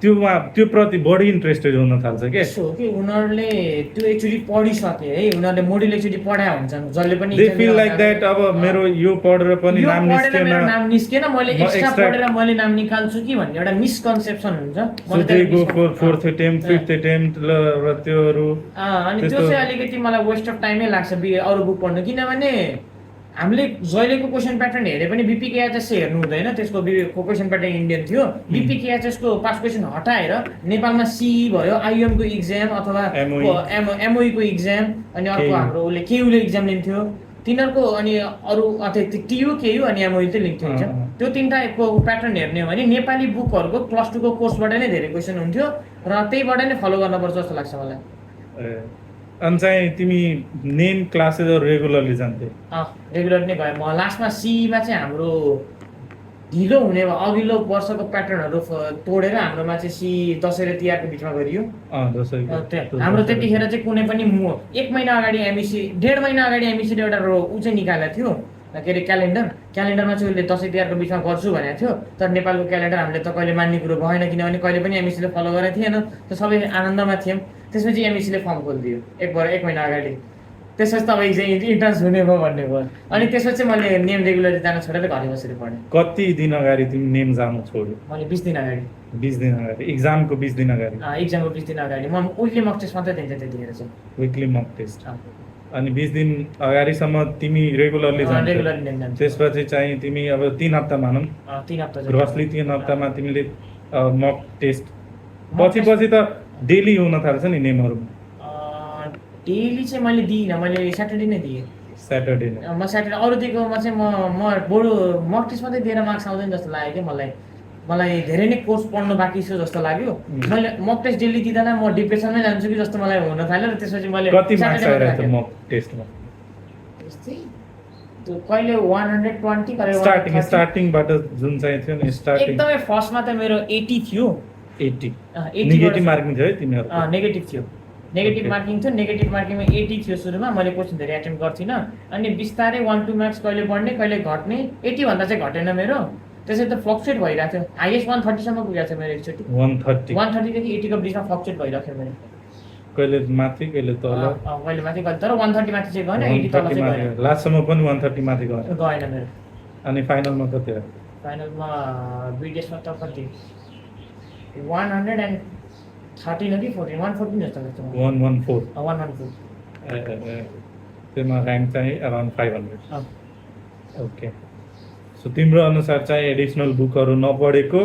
त्यो प्रति बढी इन्ट्रेस्टेड हुन थाल्छ के। यसो हो कि उनीहरूले त्यो एकचोटि पढिसके है, उनीहरूले मोड्युल एकचोटि पढाए हुन्छन्, जसले पनि दे फिल लाइक द्याट अब मेरो यो पढेर पनि नाम निस्केन, मेरो नाम निस्केन, मैले म एक्स्ट्रा extra- पढेर मैले नाम निकाल्छु कि भन्ने एउटा मिसकन्सेप्सन हुन्छ। So they go for fourth attempt fifth attempt र त्योहरू। अनि त्यो चाहिँ अलिकति मलाई वेस्ट अफ टाइमै लाग्छ अरू बुक पढ्नु, किनभने हामीले जहिलेको क्वेसन प्याटर्न हेरे पनि बिपिकेएचएस हेर्नु हुँदैन, त्यसको क्वेसन प्याटर्न इन्डियन थियो। बिपिकेएचएसको पास क्वेसन हटाएर नेपालमा सिई भयो, आइएमको इक्जाम अथवा एमओईको इक्जाम, अनि अर्को हाम्रो उसले केयुले इक्जाम लिन्थ्यो तिनीहरूको, अनि अरू टियु केयु अनि एमओई चाहिँ लिन्थ्यो इक्जाम। त्यो तिनवटाको प्याटर्न हेर्ने हो भने नेपाली बुकहरूको प्लस 2 को कोर्सबाट नै धेरै क्वेसन हुन्थ्यो र त्यहीबाट नै फलो गर्नुपर्छ जस्तो लाग्छ मलाई। अनि चाहिँ तिमी नेम क्लासेसहरू रेगुलरली जान्थ्यौ? रेगुलर नै गएँ म। लास्टमा सिईमा चाहिँ हाम्रो ढिलो हुने भयो, अघिल्लो वर्षको प्याटर्नहरू तोडेर हाम्रोमा चाहिँ सिई दसैँ र तिहारको बिचमा गरियो। हाम्रो त्यतिखेर चाहिँ कुनै पनि 1 महिना अगाडि एमइसी 1.5 महिना अगाडि एमइसीले एउटा ऊ चाहिँ निकालेको थियो के अरे क्यालेन्डरमा चाहिँ उसले दसैँ तिहारको बिचमा गर्छु भनेको थियो। तर नेपालको क्यालेन्डर हामीले त कहिले मान्ने कुरो भएन, किनभने कहिले पनि एमइसीले फलो गरेको थिएन, त सबै आनन्दमा थियौँ। त्यसपछि एमइसीले फर्म खोलिदियो 1 महिना अगाडि। त्यसपछि तपाईँ चाहिँ इन्ट्रान्स हुने भयो भन्ने भयो। अनि त्यसपछि मैले नेम रेगुलरली जान छोडेर घरै बसेर पढेँ। कति दिन अगाडि तिमी नेम जानु छोड्यो? मैले 20 दिन अगाडि। 20 दिन अगाडि, इक्जामको 20 दिन अगाडि? इक्जामको 20 दिन अगाडि। म विकली मक टेस्ट मात्रै दिन्थेँ त्यतिखेर चाहिँ। विकली मक टेस्ट। अनि 20 दिन अगाडिसम्म तिमी रेगुलरली जान्छौ? रेगुलरली नेम जान्छु। त्यसपछि चाहिँ तिमी अब 3 हप्ता मानौँ, 3 हप्ता ग्रसली 3 हप्तामा तिमीले मक टेस्ट पछि त डेली हुन थाल्छ नि नेमहरू? डेली चाहिँ मैले दिइनँ, मैले स्याटरडे नै दिएँ। स्याटरडे नै? म स्याटरडे, अरू दिएकोमा चाहिँ म बरु मक टेस्ट मात्रै दिएर मार्क्स आउँदैन जस्तो लाग्यो क्या मलाई धेरै नै कोर्स पढ्नु बाँकी छ जस्तो लाग्यो। मैले मक टेस्ट डेली दिँदैन म डिप्रेसनमै जान्छु कि जस्तो मलाई हुन थाल्यो र त्यसपछि मैले कति मार्क्स आइरहेको मक टेस्टमा? त्यो कहिले 120 कहिले स्टार्टिङबाट जुन चाहिँ थियो नि स्टार्टिङ? एकदमै फर्स्टमा त मेरो 80 थियो। 80 नेगेटिभ मार्किङ थियो है तिमीहरु? नेगेटिभ थियो, नेगेटिभ मार्किङ थियो। नेगेटिभ मार्किङमा 80 थियो सुरुमा। मैले क्वेसन धेरै एटेम्प गर्थिनँ, अनि बिस्तारै 1-2 मार्क्स कहिले बढ्ने कहिले घट्ने। 80 भन्दा चाहिँ घटेन मेरो, त्यसै त फ्लक्चुएट भइरहेको थियो। हाइएस्ट 130 सम्म पुगेको थियो मेरो एकचोटि। 130 देखि 80 को बिचमा फ्लक्चुएट भइरहेको थियो मेरो। कहिले माथि कहिले तल? कहिले माथि कहिले तर 130 माथि चाहिँ गएन, 80 तल चाहिँ गएन। लास्टसम्म पनि 130 माथि गएन मेरो। अनि फाइनलमा कति आयो? फाइनलमा बिडिएसमा त कति 113 हो कि 14 114 जस्तो लाग्छ। 114? 114। त्यसमा र्याङ्क चाहिँ अराउन्ड 500। ओके, सो तिम्रो अनुसार चाहिँ एडिसनल बुकहरू नपढेको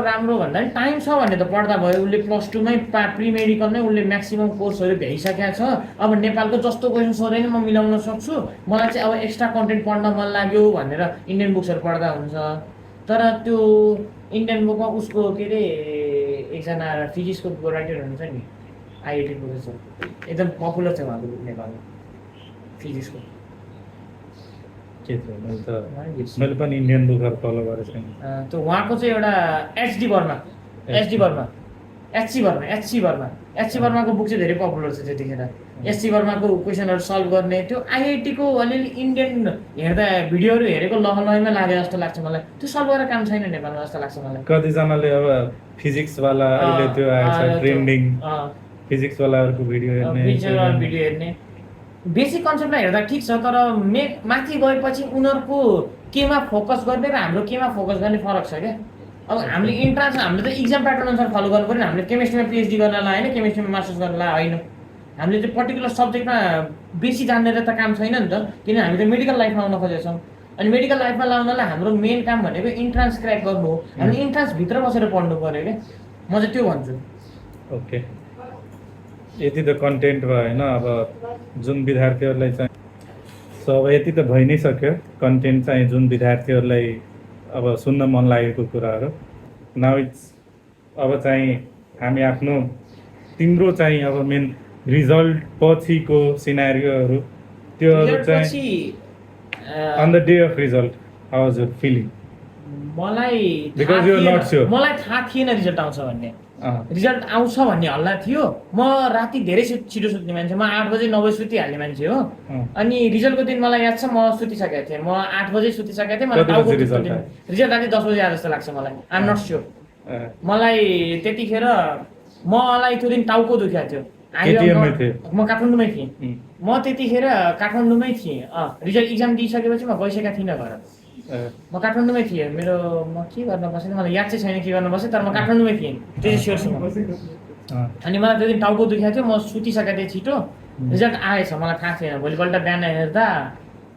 राम्रो भन्दा नि टाइम छ भने त पढ्दा भयो। उसले +2 मै प्री मेडिकलमै उसले म्याक्सिमम कोर्सहरू भ्याइसकेको छ। अब नेपालको जस्तो क्वेसन सोधे नि म मिलाउन सक्छु। मलाई चाहिँ अब एक्स्ट्रा कन्टेन्ट पढ्न मन लाग्यो भनेर इन्डियन बुक्सहरू पढ्दा हुन्छ। तर त्यो इन्डियन बुकमा उसको के अरे एकजना फिजिक्सको राइटर हुनुहुन्छ नि, आइआइटी प्रोफेसर, एकदम पपुलर छ उहाँको बुक नेपालमा फिजिक्सको। मैले पनि इन्डियन बुकहरू फलो गरेको छैन। त्यो उहाँको चाहिँ एउटा एचसी वर्माको बुक चाहिँ धेरै पपुलर छ त्यतिखेर। एचसी वर्माको क्वेसनहरू सल्भ गर्ने त्यो आइआइटीको अलिअलि इन्डियन हेर्दा भिडियोहरू हेरेको लहलहैमा लागे जस्तो लाग्छ मलाई। त्यो सल्भ गरेर काम छैन नेपालमा जस्तो लाग्छ मलाई। कतिजनाले अब फिजिक्सवाला अहिले त्यो आएछ ट्रेन्डिङ, फिजिक्सवालाहरूको भिडियो हेर्ने बेसिक कन्सेप्टलाई हेर्दा ठिक छ, तर माथि गएपछि उनीहरूको केमा फोकस गर्ने र हाम्रो केमा फोकस गर्ने फरक छ क्या। अब हामीले हामीले त इक्जाम प्याटर्न अनुसार फलो गर्नु पऱ्यो। हामीले केमिस्ट्रीमा पिएचडी गर्न ला होइन, केमिस्ट्रीमा मास्टर्स गर्न ला होइन। हामीले चाहिँ पर्टिकुलर सब्जेक्टमा बेसी जान्ने त काम छैन नि त, किन हामी त मेडिकल लाइफमा आउन खोजेछौँ। अनि मेडिकल लाइफमा लाउनलाई हाम्रो मेन काम भनेको इन्ट्रान्स क्र्याक गर्नु हो। हामीले इन्ट्रान्सभित्र बसेर पढ्नु पऱ्यो क्या, म चाहिँ त्यो भन्छु। ओके, यति त कन्टेन्ट भयो होइन। अब जुन विद्यार्थीहरूलाई चाहिँ अब यति त भइ नै सक्यो कन्टेन्ट चाहिँ, जुन विद्यार्थीहरूलाई अब सुन्न मन लागेको कुराहरू। नाउ इट्स अब चाहिँ हामी आफ्नो तिम्रो चाहिँ अब मेन रिजल्ट पछिको सिनारियोहरू त्योहरू चाहिँ on the day of result how was your feeling? मलाई थाहा थिएन रिजल्ट आउँछ भन्ने। रिजल्ट आउँछ भन्ने हल्ला थियो। म राति धेरै छिटो सुत्ने मान्छे, म 8 बजे 9 बजे सुतिहाल्ने मान्छे हो। अनि रिजल्टको दिन मलाई याद छ म सुतिसकेको थिएँ, म 8 बजे सुतिसकेको थिएँ। मलाई रिजल्ट राति 10 बजे आयो जस्तो लाग्छ मलाई, आइ एम नट स्योर। मलाई त्यतिखेर मलाई त्यो दिन टाउको दुखेको थियो। म काठमाडौँमै थिएँ, म त्यतिखेर काठमाडौँमै थिएँ। रिजल्ट इक्जाम दिइसकेपछि म गइसकेको थिइनँ घर, म काठमाडौँमै थिएँ। म के गर्न बसेँ मलाई याद चाहिँ छैन के गर्न बसेँ, तर म काठमाडौँमै थिएँ त्यति स्योर छु। अनि मलाई त्यो दिन टाउको दुखेको थियो, म सुतिसकेको थिएँ छिटो। रिजल्ट आएछ मलाई थाहा थिएन। भोलिपल्ट बिहान हेर्दा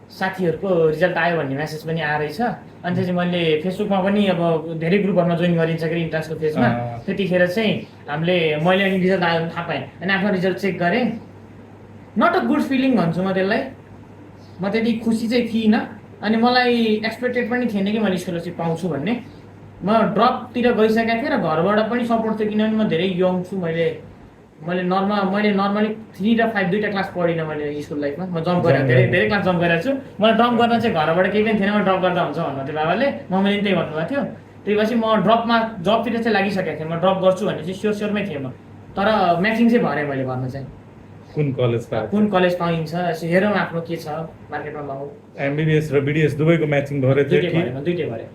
साथीहरूको रिजल्ट आयो भन्ने मेसेज पनि आएछ। अनि त्यसपछि मैले फेसबुकमा पनि अब धेरै ग्रुपहरूमा जोइन गरिन्छ कि इन्ट्रान्सको फेजमा, त्यतिखेर चाहिँ मैले अनि रिजल्ट आयो थाहा पाएँ। अनि आफ्नो रिजल्ट चेक गरेँ, नट अ गुड फिलिङ भन्छु म त्यसलाई। म त्यति खुसी चाहिँ थिइनँ, अनि मलाई एक्सपेक्टेड पनि थिएन कि मैले स्कलरसिप पाउँछु भन्ने। म ड्रपतिर गइसकेको थिएँ र घरबाट पनि सपोर्ट थियो, किनभने म धेरै यङ छु। मैले नर्मली 3 र 5 दुईवटा क्लास पढिनँ मैले स्कुल लाइफमा। म जम्प गरेर धेरै क्लास जम्प गरेको छु। मलाई जम्प गर्न चाहिँ घरबाट केही पनि थिएन, म ड्रप गर्दा हुन्छ भन्नुहुन्थ्यो बाबाले, मैले त्यही भन्नुभएको थियो। त्यसपछि म जबतिर चाहिँ लागिसकेको थिएँ, म ड्रप गर्छु भन्ने चाहिँ स्योरमै थिएँ म। तर म्याचिङ चाहिँ भरेँ मैले भन्न चाहिँ। कुन कलेज पाइन्छ हेरौँ आफ्नो के छ मार्केटमा लाउँ। एमबिबिएस र बिडिएस दुवैको म्याचिङ भरे थियो कि? दुईटै भरे।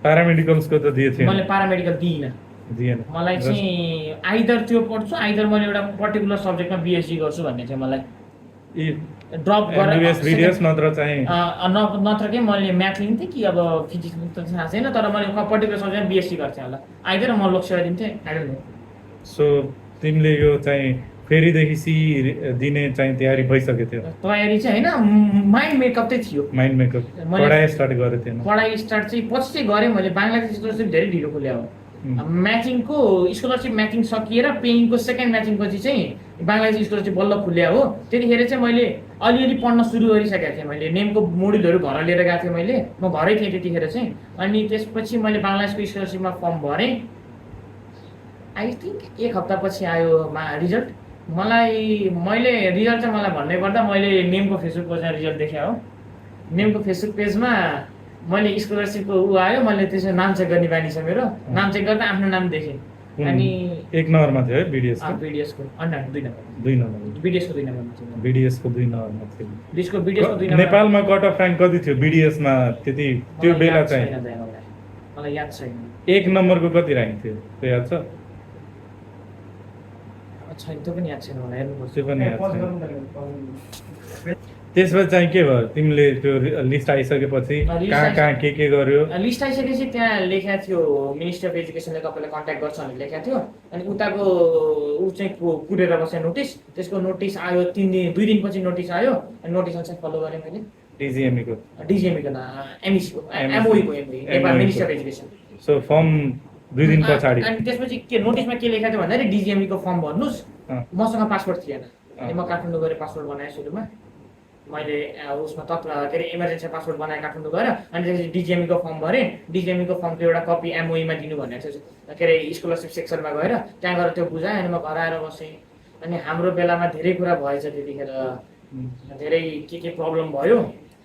प्यारामेडिकल्सको त दिए थियो? मैले प्यारामेडिकल दिइनँ। दिएन मलाई चाहिँ आइदर त्यो पढ्छु आइदर मैले एउटा पर्टिकुलर सब्जेक्टमा बिएससी गर्छु भन्ने चाहिँ मलाई ड्रप एमबिबिएस भिडियोस गरेर नत्र चाहिँ नत्र कि मैले म्याथ लिन्थेँ कि अब फिजिक्स त थाहा छैन तर मैले पर्टिकुलर सब्जेक्टमा बिएससी गर्थेँ होला आइदर म लोकसेवा दिन्थेँ आई डोन्ट नो सो तिमीले यो चाहिँ फेरिदेखि सी दिने चाहिँ तयारी भइसकेको थियो तयारी चाहिँ होइन माइन्ड मेकअप चाहिँ थियो माइन्ड मेकअप मैले- पढाइ स्टार्ट गरेको थिएन पढाइ स्टार्ट चाहिँ पछि चाहिँ गरेँ मैले बाङ्लादेश स्कलरसिप धेरै ढिलो खोले हो म्याचिङको स्कलरसिप म्याचिङ सकिएर पेइङको सेकेन्ड म्याचिङ पछि चाहिँ बाङ्लादेश स्कलरसिप बल्ल खुल्या हो त्यतिखेर चाहिँ मैले अलिअलि पढ्न सुरु गरिसकेको थिएँ मैले नेमको मोड्युलहरू घर लिएर गएको थिएँ मैले म घरै थिएँ त्यतिखेर चाहिँ अनि त्यसपछि मैले बाङ्लादेशको स्कलरसिपमा फर्म भरेँ आई थिङ्क एक हप्तापछि आयो रिजल्ट मैले रिजल्ट चाहिँ मलाई भन्नै पर्दा मैले नेमको फेसबुक पेजमा रिजल्ट देखेँ हो नेमको फेसबुक पेजमा मैले स्कलरसिपको आयो मैले त्यसमा नाम चेक गर्ने बानी छ मेरो नाम चेक गर्दा आफ्नो नाम देखेँ अनि एक नम्बरमा थियो है बिडिएस बिडिएसको अन्डर 2 नम्बर दुई नम्बर बिडिएसको 2 नम्बरमा थियो बिडिएसको 2 नम्बरमा थियो बिडिएसको 2 नम्बर नेपालमा कट अफ र्याङ्क कति थियो बिडिएसमा त्यति त्यो मलाई बेला याद चाहिँ छैन दाइ, मलाई याद छैन एक नम्बरको कति र्याङ्क थियो त्यो याद छ छैन त्यो पनि याद छैन मलाई हेर्नुपर्छ त्यो पनि याद छैन त्यसपछि चाहिँ के भयो तिमीले त्यो लिस्ट आइसकेपछि लिस्ट कहाँ कहाँ के गर्यो लिस्ट आइसकेपछि त्यहाँ लेखेको थियो मिनिस्टर अफ एजुकेसनले तपाईँलाई कन्ट्याक्ट गर्छ भनेर लेखेको थियो अनि उताको ऊ चाहिँ कुरेर बस्यो नोटिस त्यसको नोटिस आयो 2 दिनपछि नोटिस आयो अनि नोटिस अनुसार फलो गरेँ मैले डिजिएमईको डिजिएमईको एमइसीको एमओईको Nepal minister of education so form 2 दिन पछाडि अनि त्यसपछि के नोटिसमा के लेखेको थियो भन्दाखेरि डिजिएमईको फर्म भर्नुहोस् अँ। मसँग पासपोर्ट थिएन अनि म काठमाडौँ गएर पासपोर्ट बनाएँ सुरुमा मैले उसमा के अरे इमर्जेन्सी पासपोर्ट बनाएँ काठमाडौँ गएर अनि त्यसपछि डिजिएमईको फर्म भरेँ डिजिएमईको फर्मको एउटा कपी एमओईमा दिनु भनेको थियो के अरे स्कलरसिप सेक्सनमा गएर त्यहाँ गएर त्यो बुझाएँ अनि म घर आएर बसेँ अनि हाम्रो बेलामा धेरै कुरा भएछ त्यतिखेर धेरै के प्रब्लम भयो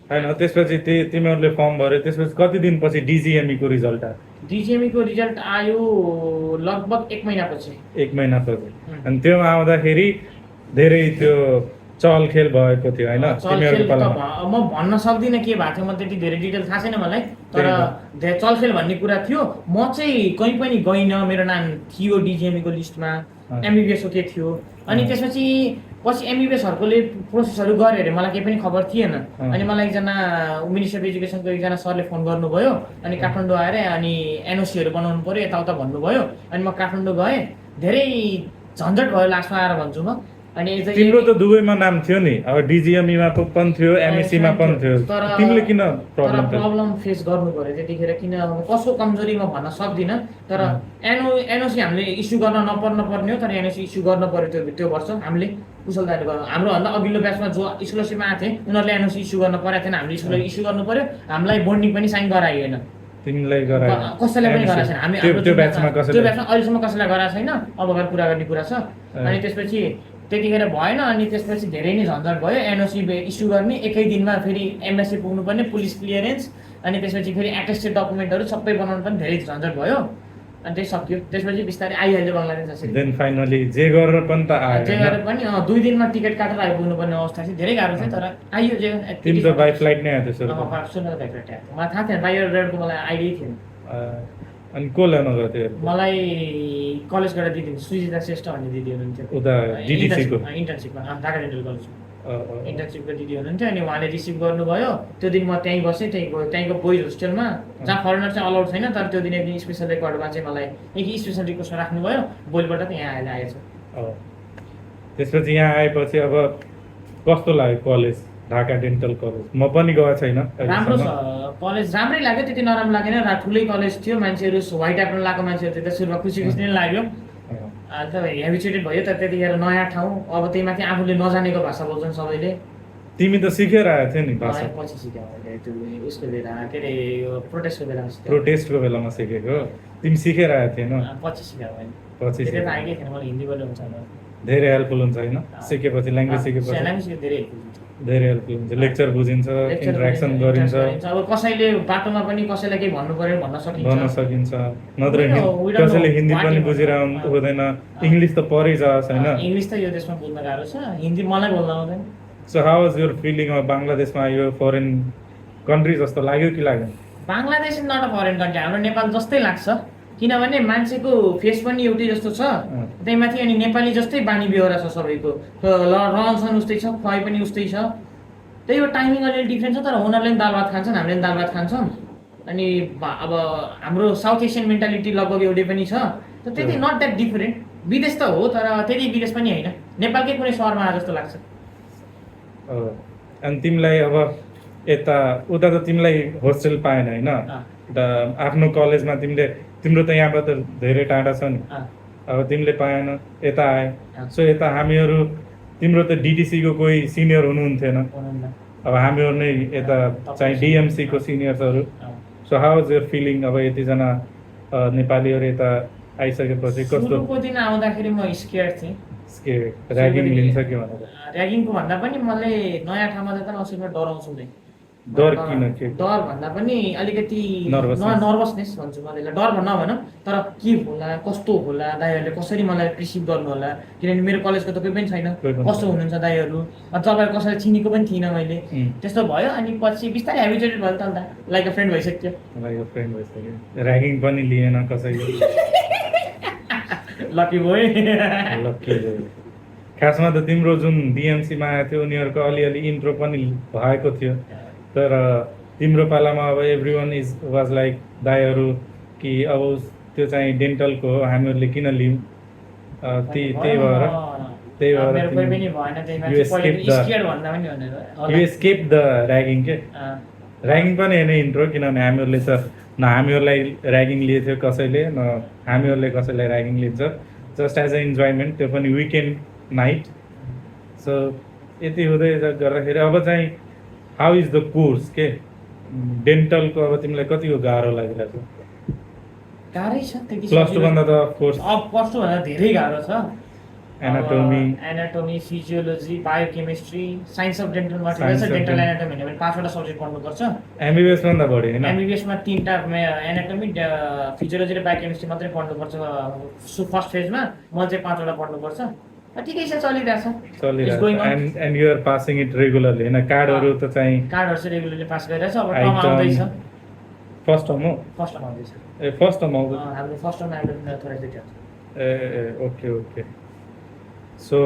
होइन त्यसपछि तिमीहरूले फर्म भर्यो त्यसपछि कति दिनपछि डिजिएमईको रिजल्ट आयो डिजिएमईको रिजल्ट आयो लगभग 1 महिनापछि 1 महिनापछि अनि त्यो आउँदाखेरि धेरै त्यो चलखेल भएको थियो होइन चलखेल तिमीहरूको त पालामा म भन्न सक्दिनँ के भएको थियो म त्यति धेरै डिटेल थाहा छैन मलाई तर चलखेल भन्ने कुरा थियो म चाहिँ कहीँ पनि गइनँ मेरो नाम थियो डिजिएमईको लिस्टमा एमबिबिएसको के थियो अनि त्यसपछि पछि एमबिबिएसहरूले प्रोसेसहरू गऱ्यो अरे मलाई केही पनि खबर थिएन अनि मलाई एकजना मिनिस्टर अफ एजुकेसनको एकजना सरले फोन गर्नुभयो अनि काठमाडौँ आएर अनि एनओसीहरू बनाउनु पऱ्यो यताउता भन्नुभयो अनि म काठमाडौँ गएँ धेरै झन्झट भयो लास्टमा आएर भन्छु म अनि तिम्रो त दुवैमा नाम थियो नि अब डिजिएमईमा पनि थियो एमएसीमा पनि थियो तिमीले किन प्रब्लम थियो प्रब्लम फेस गर्नु पर्यो त्यतिखेर किन कसको कमजोरी म भन्न सक्दिनँ तर एनओसी हामीले इस्यु गर्न नपर्ने हो तर एनओसी इस्यु गर्न पर्यो त्यो वर्ष हामीले कुशलताले गर्नु हाम्रोभन्दा अघिल्लो ब्याचमा जो स्कलरसिपमा आएको थिए उनीहरूले एनओसी इस्यु गर्नु परेको थिएन हामीले स्कलरसिप इस्यु गर्नु पर्यो हामीलाई बोन्डिङ पनि साइन गराइएन तिमीलाई गरायो कसैलाई पनि गराएको छैन हामी त्यो ब्याचमा त्यो कसैले ब्याचमा अहिलेसम्म कसैलाई गराएको छैन अब गएर कुरा गर्ने कुरा छ अनि त्यसपछि त्यतिखेर भएन अनि त्यसपछि धेरै नै झन्झट भयो एनओसी इस्यु गर्ने एकै दिनमा फेरि एमएससी पुग्नुपर्ने पुलिस क्लियरेन्स अनि त्यसपछि फेरि एटेस्टेड डकुमेन्टहरू सबै बनाउनु पनि धेरै झन्झट भयो अनि त्यही सक्यो त्यसपछि बिस्तारै आइहाल्यो बङ्गलादेश जसरी देन फाइनली जे गरेर पनि त आयो जे गरेर पनि 2 दिनमा टिकट काटेर आइपुग्नु पर्ने अवस्था चाहिँ धेरै गाह्रो थियो तर आइयो जे तिमी त बाई फ्लाइट नै आयो त्यसो सुन्न मलाई थाहा थिएन बाहिर रेडको मलाई आइडिया थिएन अनि को ल्याउन गयो त्यो मलाई कलेजबाट दिदी सुजिता श्रेष्ठ भन्ने दिदी हुनुहुन्थ्यो उता डिडिसीको इन्टर्नसिपमा ढाका डेन्टल कलेजमा इन्टर्नसिपको दिदी हुनुहुन्थ्यो अनि उहाँले रिसिभ गर्नुभयो त्यो दिन म त्यहीँ बसेँ त्यहीँको बोइज होस्टेलमा जहाँ फरेनर चाहिँ अलाउड छैन तर त्यो दिन एक दिन स्पेसल रेकर्डमा चाहिँ मलाई एक स्पेसल रिक्वेस्ट राख्नुभयो भोलिपल्ट त यहाँ आएर आएछ त्यसपछि यहाँ आएपछि अब कस्तो लाग्यो कलेज ढाका डेन्टल कलेज म पनि गएको छैन राम्रो छ कलेज राम्रै लाग्यो त्यति नराम्रो लागेन ठुलै कलेज थियो मान्छेहरू व्हाइट एप्रोन लगाएको मान्छेहरू त्यो त सुरुमा खुसी खुसी नै लाग्यो अन्त हेबिचुएटेड भयो त त्यतिखेर नयाँ ठाउँ अब त्यही माथि आफूले नजानेको भाषा बोल्छन् सबैले तिमी त सिकेर आएको थियो नि भाषा पछि सिक्यो मैले त्यो उसको बेला के अरे यो प्रोटेस्टको बेलामा सिक्यो प्रोटेस्टको बेलामा सिकेको तिमी सिकेर आएको थिएन पछि सिक्यो मैले पछि धेरै त आएकै थिएन मलाई हिन्दी बोल्नु हुन्छ धेरै हेल्पफुल हुन्छ होइन सिकेपछि ल्याङ्ग्वेज सिकेपछि धेरै हेल्पफुल हुन्छ धेरै हेल्पफुल हुन्छ लेक्चर बुझिन्छ इन्टरेक्सन गरिन्छ अब कसैले बाटोमा पनि कसैलाई केही भन्नु पर्यो भन्न सकिन्छ नत्र कसैले हिन्दी पनि बुझिरहनु हुँदैन इङ्ग्लिस त परै जाओस् होइन इङ्ग्लिस त यो देशमा बोल्न गाह्रो छ हिन्दी मलाई बोल्न आउँदैन so how was your feeling अब बाङ्लादेशमा यो फरेन कन्ट्री जस्तो लाग्यो कि लाग्यो Bangladesh not a foreign country हाम्रो नेपाल जस्तै लाग्छ किनभने मान्छेको फेस पनि एउटै जस्तो छ त्यही माथि अनि नेपाली जस्तै बानी बेहोरा छ सबैको रहनसहन उस्तै छ खुवाइ पनि उस्तै छ त्यही हो टाइमिङ अलिअलि डिफ्रेन्ट छ तर उनीहरूले पनि दाल भात खान्छन् हामीले पनि दाल भात खान्छौँ अनि अब हाम्रो साउथ एसियन मेन्टालिटी लगभग एउटै पनि छ त त्यति नट द्याट डिफरेन्ट विदेश त हो तर त्यति विदेश पनि होइन नेपालकै कुनै सहरमा आए जस्तो लाग्छ अनि तिमीलाई अब यता उता त तिमीलाई होस्टेल पाएन होइन आफ्नो कलेजमा तिम्रो त यहाँबाट धेरै टाढा छ नि अब तिमीले पाएन यता आयो सो यता हामीहरू तिम्रो त डिटिसीको कोही सिनियर हुनुहुन्थेन अब हामीहरू नै यता चाहिँ डिएमसीको सिनियर्सहरू so how is your feeling अब यतिजना नेपालीहरू यता आइसकेपछि कस्तो सुरुको दिन आउँदाखेरि म स्केयर थिएँ ऱ्यागिङ लिन्छ कि भनेर ऱ्यागिङको भन्दा पनि मलाई नयाँ ठाउँमा जाँदा नसुमा डराउँछु नै डर किन के डर भन्दा पनि अलिकति नर्भसनेस भन्छु मैले डर भन्न भनौँ तर के होला कस्तो होला दाइहरूले कसरी मलाई रिसिभ गर्नु होला किनभने मेरो कलेजको त कोही पनि छैन कस्तो हुनुहुन्छ दाइहरू तपाईँहरू कसैलाई चिनेको पनि थिइनँ मैले त्यस्तो भयो अनि पछि बिस्तारै हेबिचुएटेड भयो त अन्त लाइक अ फ्रेन्ड भइसक्यो ऱ्यागिङ पनि लिएन कसैले लकी बोय खासमा त तिम्रो जुन डिएमसीमा आएको थियो उनीहरूको अलिअलि इन्ट्रो पनि भएको थियो तर तिम्रो पालामा अब एभ्री वान वाज लाइक दाइहरू कि अब त्यो चाहिँ डेन्टलको हो हामीहरूले किन लियौँ त्यही भएर यु स्केप द ऱ्यागिङ के ऱ्यागिङ पनि होइन इन्ट्रो किनभने हामीहरूले त न हामीहरूलाई ऱ्यागिङ लिएको थियो कसैले न हामीहरूले कसैलाई ऱ्यागिङ लिन्छ जस्ट एज अ इन्जोयमेन्ट त्यो पनि विकेन्ड नाइट सो यति हुँदै गर्दाखेरि अब चाहिँ हाउ इज द कोर्स के डेन्टलको अब तिमीलाई कतिको गाह्रो लागिरहेको छ गाह्रै छ प्लस टू भन्दा त अफकोर्स प्लस टू भन्दा धेरै गाह्रो छ anatomy physiology biochemistry science of डेन्टलमा डेन्टल एनाटोमी भने 5वटा सब्जेक्ट पढ्नुपर्छ एमबिबिएस भन्दा बढी होइन एमबिबिएसमा 3टा एनाटोमी फिजियोलोजी र बायोकेमिस्ट्री मात्रै पढ्नुपर्छ फर्स्ट फेजमा म चाहिँ 5वटा पढ्नुपर्छ ठिकै छ चलिरहेछ and you are passing it regularly होइन कार्डहरू त चाहिँ कार्डहरू चाहिँ रेगुलरली पास गरिरहेछ अब टर्म आउँदैछ फर्स्ट टर्म हो फर्स्ट टर्म आउँदैछ ए फर्स्ट टर्म आउँदैछ हाम्रो फर्स्ट टर्म एनाटोमी थोरै ए ओके सो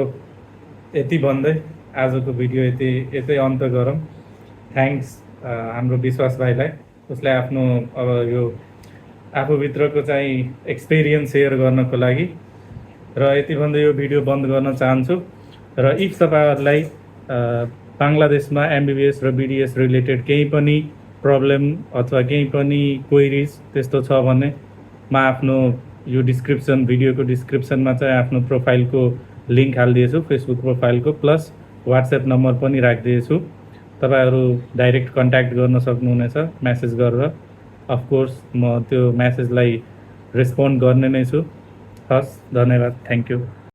यति भन्दै आजको भिडियो यतै अन्त गरौँ थ्याङ्क्स हाम्रो विश्वास भाइलाई उसले आफ्नो अब यो आफूभित्रको चाहिँ एक्सपिरियन्स सेयर गर्नको लागि र यति भन्दै यो भिडियो बन्द गर्न चाहन्छु र इफ तपाईँहरूलाई बङ्गलादेशमा एमबिबिएस र बिडिएस रिलेटेड केही पनि प्रब्लम अथवा केही पनि क्वेरिज त्यस्तो छ भने म आफ्नो यो भिडियोको डिस्क्रिप्सनमा चाहिँ आफ्नो प्रोफाइलको लिङ्क हालिदिएछु फेसबुक प्रोफाइलको प्लस वाट्सएप नम्बर पनि राखिदिएछु तपाईँहरू डाइरेक्ट कन्ट्याक्ट गर्न सक्नुहुनेछ म्यासेज गरेर अफकोर्स म त्यो म्यासेजलाई रेस्पोन्ड गर्ने नै छु हस् धन्यवाद थ्याङ्क यू